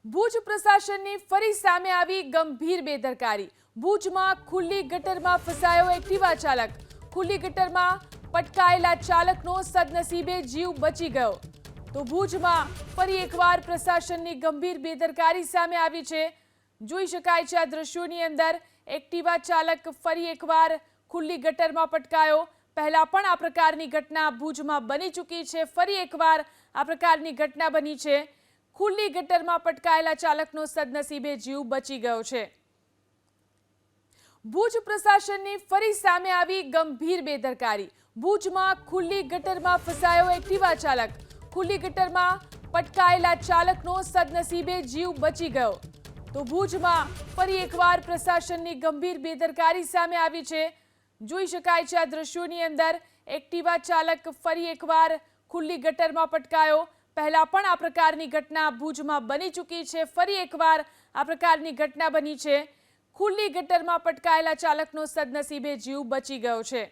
ભુજ પ્રશાસનની ફરી સામે આવી ગંભીર બેદરકારી। ભુજમાં ખુલ્લી ગટરમાં ફસાયો એક્ટિવા ચાલક। ખુલ્લી ગટરમાં પટકાયેલા ચાલકનો સદનસીબે જીવ બચી ગયો। તો ભુજમાં ફરી એકવાર પ્રશાસનની ગંભીર બેદરકારી સામે આવી છે। જોઈ શકાય છે આ દ્રશ્યોની અંદર એક્ટિવા ચાલક ફરી એકવાર ખુલ્લી ગટરમાં પટકાયો। પહેલા પણ આ પ્રકારની ઘટના ભુજમાં બની ચૂકી છે। ફરી એકવાર આ પ્રકારની ઘટના બની છે। ખુલ્લી ગટરમાં પટકાયેલા ચાલકનો સદનસીબે જીવ બચી ગયો છે। ભુજ પ્રશાસનની ફરી સામે આવી ગંભીર બેદરકારી। ભુજમાં ખુલ્લી ગટરમાં ફસાયો એક્ટિવા ચાલક। ખુલ્લી ગટરમાં પટકાયેલા ચાલકનો સદનસીબે જીવ બચી ગયો। તો ભુજમાં ફરી એકવાર પ્રશાસનની ગંભીર બેદરકારી સામે આવી છે। જોઈ શકાય છે આ દ્રશ્યોની અંદર એક્ટિવા ચાલક ફરી એકવાર ખુલ્લી ગટરમાં પટકાયો। પહેલા પણ આ પ્રકારની ઘટના ભુજમાં બની ચૂકી છે। ફરી એકવાર આ પ્રકારની ઘટના બની છે। ખુલ્લી ગટરમાં પટકાયેલા ચાલકનો સદનસીબે જીવ બચી ગયો છે।